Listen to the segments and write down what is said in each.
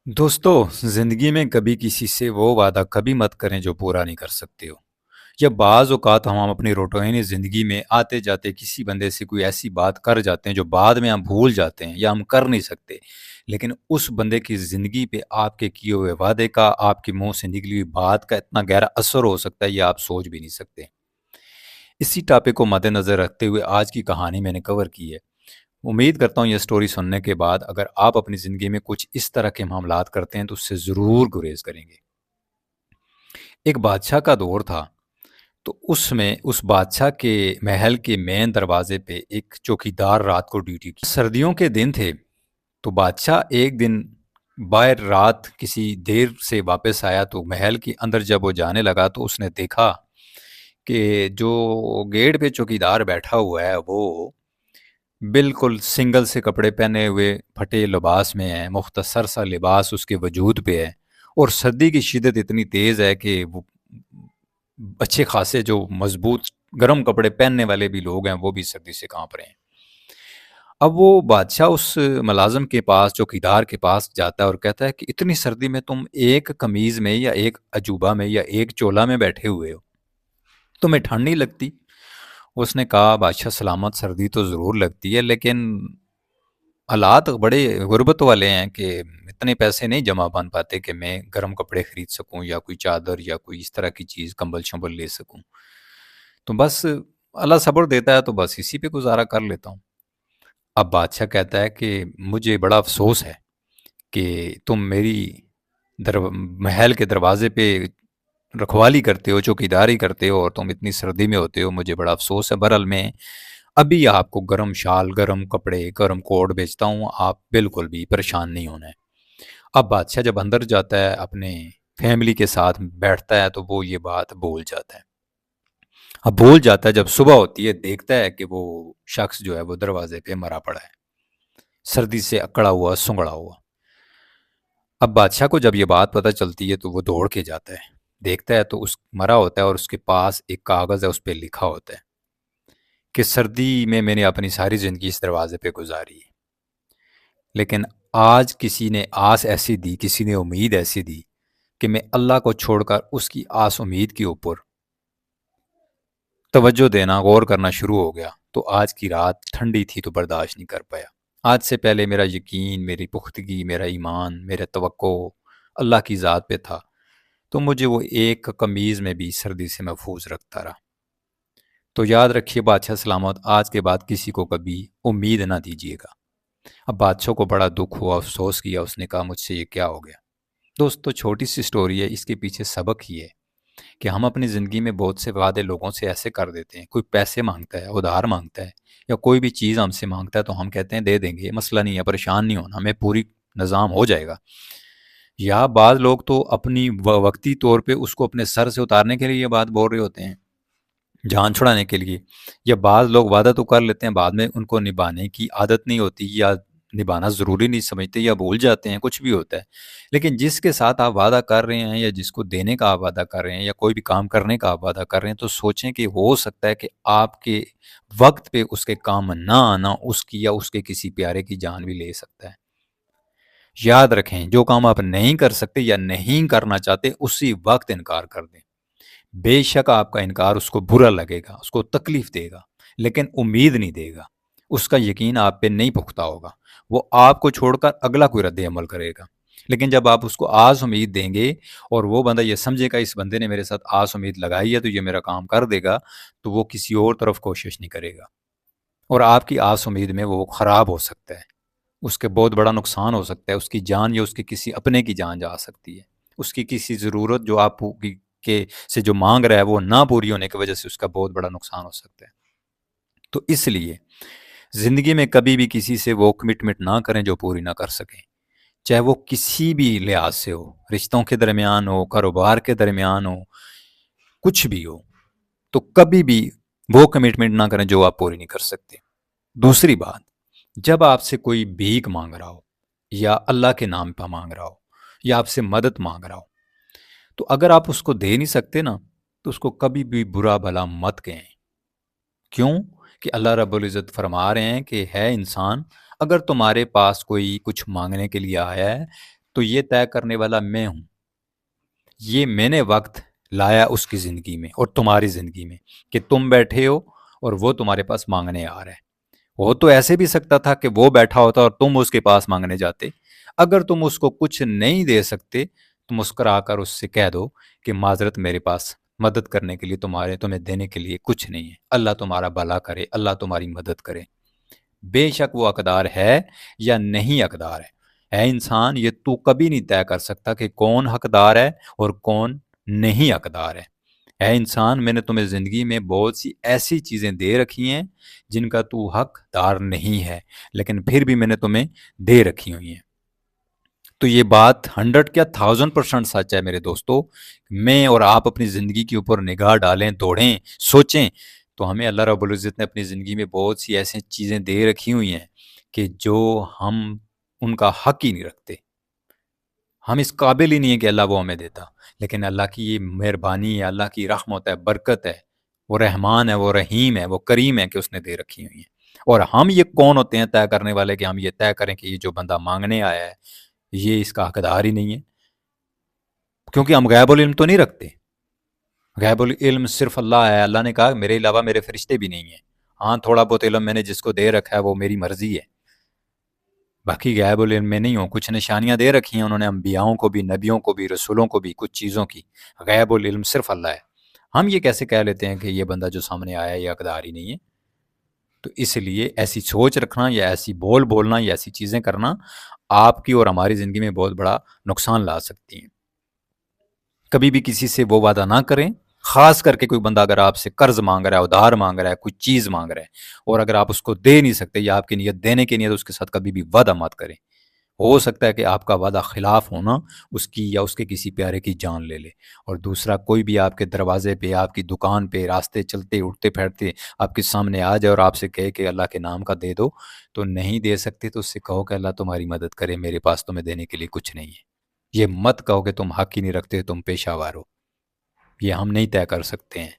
दोस्तों, ज़िंदगी में कभी किसी से वो वादा कभी मत करें जो पूरा नहीं कर सकते हो। या बाज़ औक़ात हम अपनी रूटीन ज़िंदगी में आते-जाते किसी बंदे से कोई ऐसी बात कर जाते हैं जो बाद में हम भूल जाते हैं या हम कर नहीं सकते। लेकिन उस बंदे की ज़िंदगी पे आपके किए हुए वादे का, आपके मुँह से निकली हुई बात का इतना गहरा असर हो सकता है, ये आप सोच भी नहीं सकते। इसी टॉपिक को मद्देनज़र रखते हुए आज की कहानी मैंने कवर की है। उम्मीद करता हूँ ये स्टोरी सुनने के बाद अगर आप अपनी ज़िंदगी में कुछ इस तरह के मामलात करते हैं तो उससे ज़रूर गुरेज़ करेंगे। एक बादशाह का दौर था, तो उसमें उस बादशाह के महल के मेन दरवाजे पे एक चौकीदार रात को ड्यूटी की। सर्दियों के दिन थे, तो बादशाह एक दिन बाहर रात किसी देर से वापस आया तो महल के अंदर जब वो जाने लगा तो उसने देखा कि जो गेट पे चौकीदार बैठा हुआ है वो बिल्कुल सिंगल से कपड़े पहने हुए फटे लिबास में है, मुख्तसर सा लिबास उसके वजूद पे है और सर्दी की शिद्दत इतनी तेज़ है कि वो अच्छे खासे जो मजबूत गर्म कपड़े पहनने वाले भी लोग हैं वो भी सर्दी से कांप रहे हैं। अब वो बादशाह उस मुलाजिम के पास चौकीदार के पास जाता है और कहता है कि इतनी सर्दी में तुम एक कमीज में या एक अजूबा में या एक चोला में बैठे हुए हो, तुम्हें ठंड नहीं लगती? उसने कहा बादशाह सलामत, सर्दी तो ज़रूर लगती है लेकिन हालात बड़े गुर्बत वाले हैं कि इतने पैसे नहीं जमा बन पाते कि मैं गर्म कपड़े खरीद सकूं या कोई चादर या कोई इस तरह की चीज़ कंबल शंबल ले सकूं। तो बस अल्लाह सब्र देता है तो बस इसी पे गुजारा कर लेता हूँ। अब बादशाह कहता है कि मुझे बड़ा अफसोस है कि तुम मेरी दर महल के दरवाजे पे रखवाली करते हो, चौकीदारी करते हो और तुम इतनी सर्दी में होते हो, मुझे बड़ा अफसोस है। बहरहाल मैं अभी आपको गर्म शाल, गर्म कपड़े, गर्म कोट बेचता हूँ, आप बिल्कुल भी परेशान नहीं होना है। अब बादशाह जब अंदर जाता है, अपने फैमिली के साथ बैठता है, तो वो ये बात भूल जाता है। अब भूल जाता है, जब सुबह होती है, देखता है कि वो शख्स जो है वो दरवाजे पे मरा पड़ा है, सर्दी से अकड़ा हुआ, सुंगड़ा हुआ। अब बादशाह को जब ये बात पता चलती है, तो वो दौड़ के जाता है, देखता है तो उस मरा होता है और उसके पास एक कागज़ है, उस पे लिखा होता है कि सर्दी में मैंने अपनी सारी ज़िंदगी इस दरवाजे पे गुजारी है, लेकिन आज किसी ने आस ऐसी दी, किसी ने उम्मीद ऐसी दी कि मैं अल्लाह को छोड़कर उसकी आस उम्मीद के ऊपर तवज्जो देना, गौर करना शुरू हो गया। तो आज की रात ठंडी थी तो बर्दाश्त नहीं कर पाया। आज से पहले मेरा यकीन, मेरी पुख्तगी, मेरा ईमान, मेरा तवक्को अल्लाह की ज़ात पे था, तो मुझे वो एक कमीज़ में भी सर्दी से महफूज रखता रहा। तो याद रखिए बादशाह सलामत, आज के बाद किसी को कभी उम्मीद ना दीजिएगा। अब बादशाह को बड़ा दुख हुआ, अफसोस किया, उसने कहा मुझसे ये क्या हो गया। दोस्तों, छोटी सी स्टोरी है, इसके पीछे सबक ही है कि हम अपनी ज़िंदगी में बहुत से वादे लोगों से ऐसे कर देते हैं। कोई पैसे मांगता है, उधार मांगता है या कोई भी चीज़ हमसे मांगता है तो हम कहते हैं दे देंगे, मसला नहीं है, परेशान नहीं होना, हमें पूरी निज़ाम हो जाएगा। या बाज़ लोग तो अपनी वक्ती तौर पे उसको अपने सर से उतारने के लिए ये बात बोल रहे होते हैं, जान छुड़ाने के लिए। या बाज़ लोग वादा तो कर लेते हैं, बाद में उनको निभाने की आदत नहीं होती या निभाना ज़रूरी नहीं समझते या भूल जाते हैं, कुछ भी होता है। लेकिन जिसके साथ आप वादा कर रहे हैं या जिसको देने का आप वादा कर रहे हैं या कोई भी काम करने का आप वादा कर रहे हैं, तो सोचें कि हो सकता है कि आपके वक्त पे उसके काम ना आना उसकी या उसके किसी प्यारे की जान भी ले सकता है। याद रखें, जो काम आप नहीं कर सकते या नहीं करना चाहते उसी वक्त इनकार कर दें। बेशक आपका इनकार उसको बुरा लगेगा, उसको तकलीफ देगा, लेकिन उम्मीद नहीं देगा। उसका यकीन आप पे नहीं पुख्ता होगा। वो आपको छोड़कर अगला कोई रद्द अमल करेगा। लेकिन जब आप उसको आस उम्मीद देंगे और वो बंदा ये समझेगा इस बंदे ने मेरे साथ आस उम्मीद लगाई है तो ये मेरा काम कर देगा, तो वो किसी और तरफ कोशिश नहीं करेगा और आपकी आस उम्मीद में वो ख़राब हो सकता है। उसके बहुत बड़ा नुकसान हो सकता है, उसकी जान या उसके किसी अपने की जान जा सकती है। उसकी किसी ज़रूरत जो आप के से जो मांग रहा है वो ना पूरी होने की वजह से उसका बहुत बड़ा नुकसान हो सकता है। तो इसलिए ज़िंदगी में कभी भी किसी से वो कमिटमेंट ना करें जो पूरी ना कर सकें, चाहे वो किसी भी लिहाज से हो, रिश्तों के दरमियान हो, कारोबार के दरमियान हो, कुछ भी हो। तो कभी भी वो कमिटमेंट ना करें जो आप पूरी नहीं कर सकते। दूसरी बात, जब आपसे कोई भीख मांग रहा हो या अल्लाह के नाम पर मांग रहा हो या आपसे मदद मांग रहा हो, तो अगर आप उसको दे नहीं सकते ना, तो उसको कभी भी बुरा भला मत कहें। क्यों? कि अल्लाह रब्बुल इज़्ज़त फरमा रहे हैं कि है इंसान, अगर तुम्हारे पास कोई कुछ मांगने के लिए आया है تو یہ طے کرنے والا میں ہوں. یہ میں نے وقت لایا اس کی زندگی میں اور تمہاری زندگی میں کہ تم بیٹھے ہو اور وہ تمہارے پاس مانگنے آ رہا ہے. وہ تو ایسے بھی سکتا تھا کہ وہ بیٹھا ہوتا اور تم اس کے پاس مانگنے جاتے. اگر تم اس کو کچھ نہیں دے سکتے تو مسکرا کر اس سے کہہ دو کہ معذرت، میرے پاس مدد کرنے کے لیے تمہیں دینے کے لیے کچھ نہیں ہے. اللہ تمہارا بھلا کرے، اللہ تمہاری مدد کرے. بے شک وہ حقدار ہے یا نہیں حقدار ہے. اے انسان، یہ تو کبھی نہیں طے کر سکتا کہ کون حقدار ہے اور کون نہیں حقدار ہے. اے انسان، میں نے تمہیں زندگی میں بہت سی ایسی چیزیں دے رکھی ہیں جن کا تو حقدار نہیں ہے، لیکن پھر بھی میں نے تمہیں دے رکھی ہوئی ہیں. تو یہ بات 100 کیا 1000% سچ ہے میرے دوستو. میں اور آپ اپنی زندگی کے اوپر نگاہ ڈالیں، دوڑیں، سوچیں تو ہمیں اللہ رب العزت نے اپنی زندگی میں بہت سی ایسی چیزیں دے رکھی ہوئی ہیں کہ جو ہم ان کا حق ہی نہیں رکھتے. ہم اس قابل ہی نہیں ہیں کہ اللہ وہ ہمیں دیتا، لیکن اللہ کی یہ مہربانی ہے، اللہ کی رحمت ہے، برکت ہے. وہ رحمان ہے، وہ رحیم ہے، وہ کریم ہے کہ اس نے دے رکھی ہوئی ہیں. اور ہم یہ کون ہوتے ہیں طے کرنے والے کہ ہم یہ طے کریں کہ یہ جو بندہ مانگنے آیا ہے یہ اس کا حقدار ہی نہیں ہے؟ کیونکہ ہم غیب العلم تو نہیں رکھتے. غیب العلم صرف اللہ ہے. اللہ نے کہا میرے علاوہ میرے فرشتے بھی نہیں ہیں. ہاں، تھوڑا بہت علم میں نے جس کو دے رکھا ہے وہ میری مرضی ہے، باقی غیب العلم میں نہیں ہوں. کچھ نشانیاں دے رکھی ہیں انہوں نے انبیاؤں کو بھی، نبیوں کو بھی، رسولوں کو بھی، کچھ چیزوں کی. غیب العلم صرف اللہ ہے. ہم یہ کیسے کہہ لیتے ہیں کہ یہ بندہ جو سامنے آیا ہے یہ حقدار ہی نہیں ہے؟ تو اس لیے ایسی سوچ رکھنا یا ایسی بولنا یا ایسی چیزیں کرنا آپ کی اور ہماری زندگی میں بہت بڑا نقصان لا سکتی ہیں. کبھی بھی کسی سے وہ وعدہ نہ کریں، خاص کر کے کوئی بندہ اگر آپ سے قرض مانگ رہا ہے، ادھار مانگ رہا ہے، کوئی چیز مانگ رہا ہے اور اگر آپ اس کو دے نہیں سکتے یا آپ کی نیت دینے کی نیت، اس کے ساتھ کبھی بھی وعدہ مت کریں. ہو سکتا ہے کہ آپ کا وعدہ خلاف ہونا اس کی یا اس کے کسی پیارے کی جان لے لے. اور دوسرا، کوئی بھی آپ کے دروازے پہ، آپ کی دکان پہ، راستے چلتے اٹھتے پھیرتے آپ کے سامنے آ جائے اور آپ سے کہے کہ اللہ کے نام کا دے دو، تو نہیں دے سکتے تو اس سے کہو کہ اللہ تمہاری مدد کرے، میرے پاس تمہیں دینے کے لیے کچھ نہیں ہے. یہ مت کہو کہ تم حق ہی نہیں رکھتے، تم پیشہ وار ہو. یہ ہم نہیں طے کر سکتے ہیں.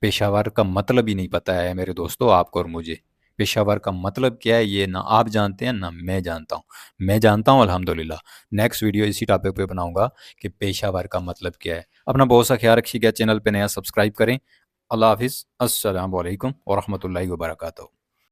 پیشہ وار کا مطلب ہی نہیں پتہ ہے میرے دوستو آپ کو اور مجھے. پیشہ وار کا مطلب کیا ہے یہ نہ آپ جانتے ہیں نہ میں جانتا ہوں. میں جانتا ہوں الحمدللہ. نیکسٹ ویڈیو اسی ٹاپک پہ بناؤں گا کہ پیشہ وار کا مطلب کیا ہے. اپنا بہت سا خیال رکھیے گا. چینل پہ نیا سبسکرائب کریں. اللہ حافظ. السلام علیکم ورحمۃ اللہ وبرکاتہ.